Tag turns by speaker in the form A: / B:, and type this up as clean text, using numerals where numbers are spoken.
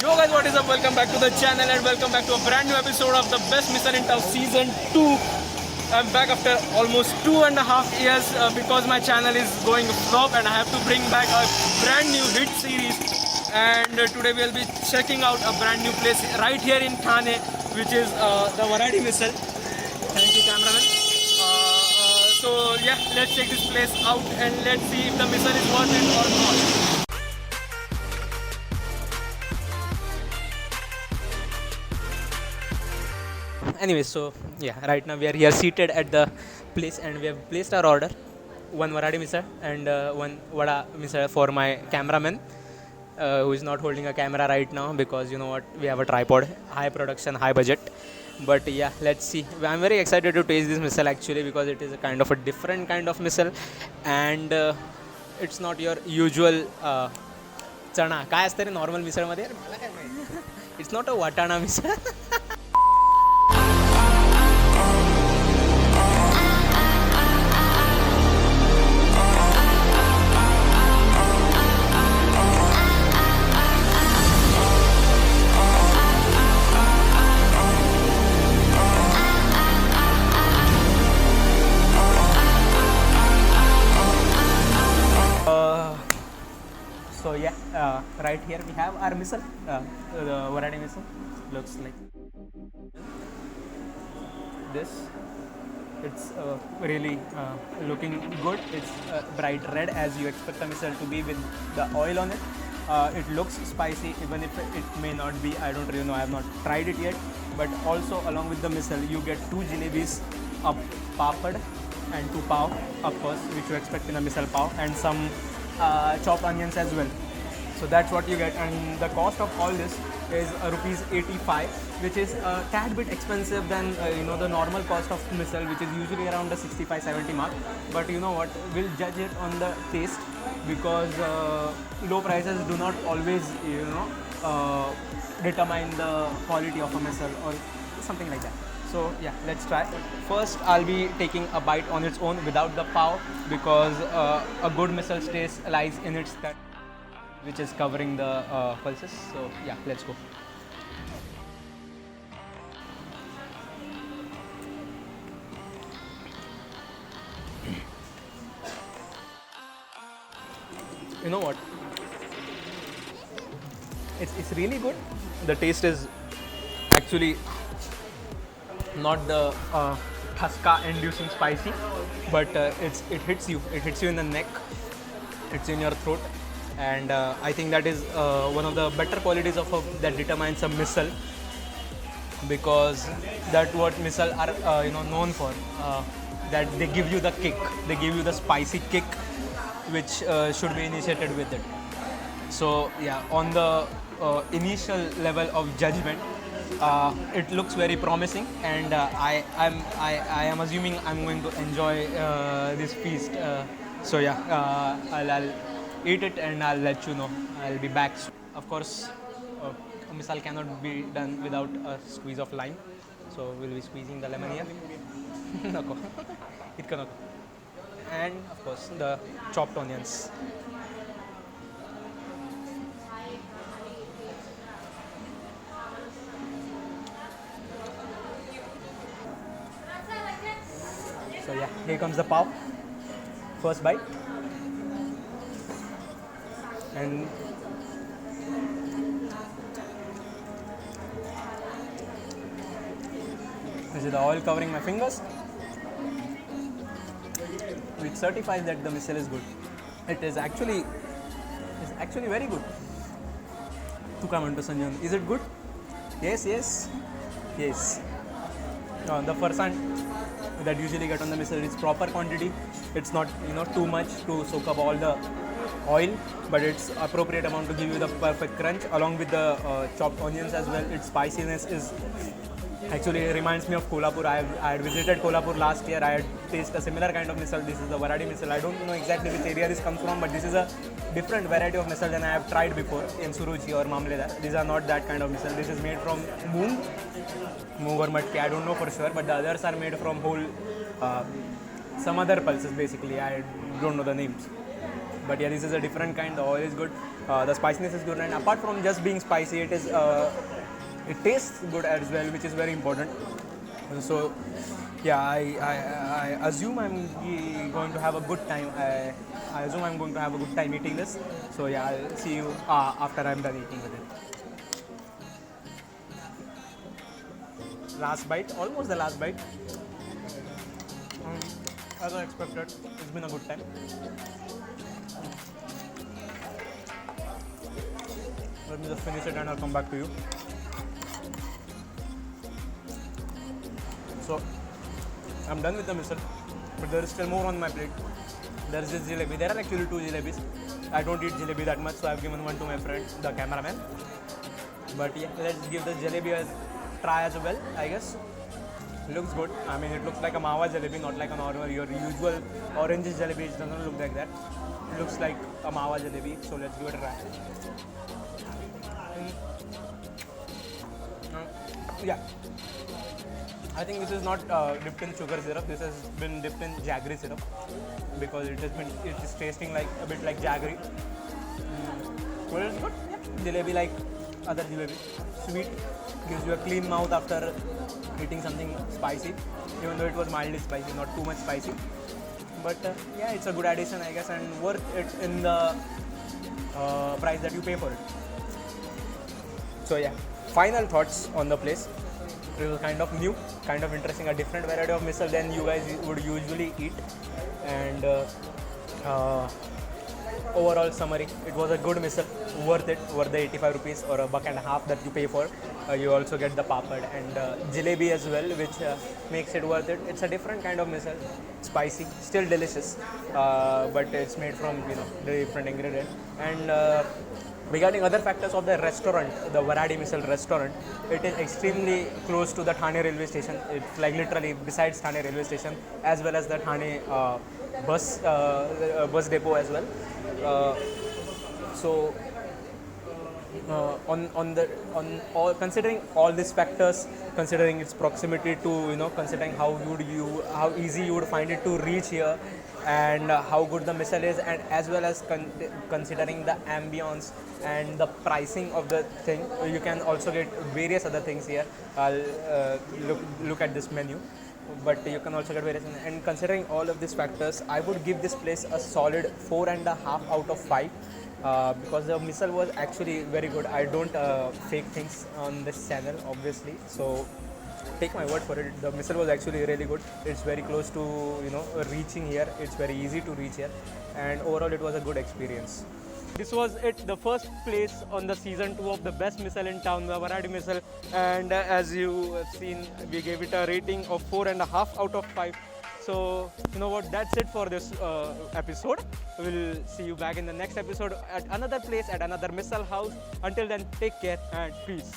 A: Yo guys, what is up? Welcome back to the channel and welcome back to a brand new episode of the Best Missile in Town Season 2. I'm back after almost 2.5 years because my channel is going flop and I have to bring back a brand new hit series. And today we'll be checking out a brand new place right here in Thane, which is the Varadi Missile. Thank you, cameraman. So yeah, let's check this place out and let's see if the missile is worth it or not. Anyway, so yeah, right now we are here seated at the place and we have placed our order. One Varadi misal and one Vada misal for my cameraman who is not holding a camera right now because you know what, we have a tripod, high production, high budget. But yeah, let's see. I'm very excited to taste this missile actually because it is a kind of a different kind of missile and it's not your usual chana. काय असतं रे normal मिसळमध्ये? मला काय माहिती. It's not a watana misal. So yeah, right here we have our missile, the Varadi missile. Looks like this. It's really looking good. It's bright red as you expect a missile to be with the oil on it. It looks spicy even if it may not be. I don't really know. I have not tried it yet. But also along with the missile you get 2 jalebis, a papad and 2 pav of course, which you expect in a missile pav, and some chopped onions as well. So that's what you get, and the cost of all this is rupees 85, which is a tad bit expensive than the normal cost of missile, which is usually around the 65-70 mark. But you know what, we'll judge it on the taste because low prices do not always determine the quality of a missile or something like that. So yeah, let's try. First I'll be taking a bite on its own without the pav because a good missile taste lies in its cut, which is covering the pulses. So yeah, let's go. You know what? It's really good. The taste is actually not the Tuska inducing spicy, but it hits you. It hits you in the neck. It's in your throat, and I think that is one of the better qualities of that determines a missile, because that's what missile are known for. That they give you the kick. They give you the spicy kick, which should be initiated with it. So yeah, on the initial level of judgment, it looks very promising, and I am assuming I'm going to enjoy this feast. So yeah, I'll eat it and I'll let you know. I'll be back. Of course, a missile cannot be done without a squeeze of lime. So we'll be squeezing the lemon here. Nako. Itka nako. And of course the chopped onions. So yeah, here comes the pav. First bite. And this is the oil covering my fingers, which certifies that the missile is good. It is actually very good. Tu काय म्हणतो Sanjan? Is it good? Yes. The farsan that usually get on the missile is proper quantity. It's not too much to soak up all the oil, but it's appropriate amount to give you the perfect crunch along with the chopped onions as well. Its spiciness is actually reminds me of Kolhapur. I had visited Kolhapur last year. I had tasted a similar kind of missile. This is the Varadi missile. I don't know exactly which area this comes from, but this is a different variety of missile than I have tried before in Suruchi or Mamledar. These are not that kind of missile. This is made from moong or matke. I don't know for sure, but the others are made from whole some other pulses basically. I don't know the names. But yeah, this is a different kind. The oil is good. The spiciness is good, and apart from just being spicy, it tastes good as well, which is very important. So yeah, I assume going to have a good time. I assume I'm going to have a good time eating this. So yeah, I'll see you after I'm done eating with it. Last bite, almost the last bite. As I expected, it's been a good time. Let me just finish it and I'll come back to you. So I'm done with the misal, but there is still more on my plate. There is this jalebi. There are actually 2 jalebis. I don't eat jalebi that much, so I've given one to my friend, the cameraman. But yeah, let's give the jalebi a try as well, I guess. Looks good. I mean, it looks like a mawa jalebi, not like a normal, your usual orange jalebi. It doesn't look like that. It looks like a mawa jalebi. So let's give it a try. Yeah. I think this is not dipped in sugar syrup. This has been dipped in jaggery syrup because it is tasting like a bit like jaggery. Well, it's good. Yeah. Jalebi like other jalebi. Sweet, gives you a clean mouth after eating something spicy, even though it was mildly spicy, not too much spicy. But yeah, it's a good addition, I guess, and worth it in the price that you pay for it. So yeah, final thoughts on the place. It was kind of new, kind of interesting, a different variety of misal than you guys would usually eat. And overall summary, it was a good misal, worth it, worth the 85 rupees or $1.50 that you pay for. You also get the papad and jalebi as well, which makes it worth it. It's a different kind of misal, spicy, still delicious, but it's made from the different ingredient. And regarding other factors of the restaurant, the Varadi Misal restaurant, it is extremely close to the Thane railway station. It's like literally besides Thane railway station, as well as the Thane bus depot as well. So considering all these factors, considering its proximity to considering how easy you would find it to reach here, and how good the misal is, and as well as considering the ambience and the pricing of the thing, you can also get various other things here. I'll look at this menu, but you can also get various. And considering all of these factors, I would give this place a solid 4.5 out of 5. Because the misal was actually very good. I don't fake things on this channel, obviously. So take my word for it. The misal was actually really good. It's very close to reaching here. It's very easy to reach here, and overall it was a good experience. This was it, the first place on the season 2 of the best misal in town, the Varadi Misal. And as you have seen, we gave it a rating of 4.5 out of 5. So, you know what, that's it for this episode. We'll see you back in the next episode at another place, at another misal house. Until then, take care and peace.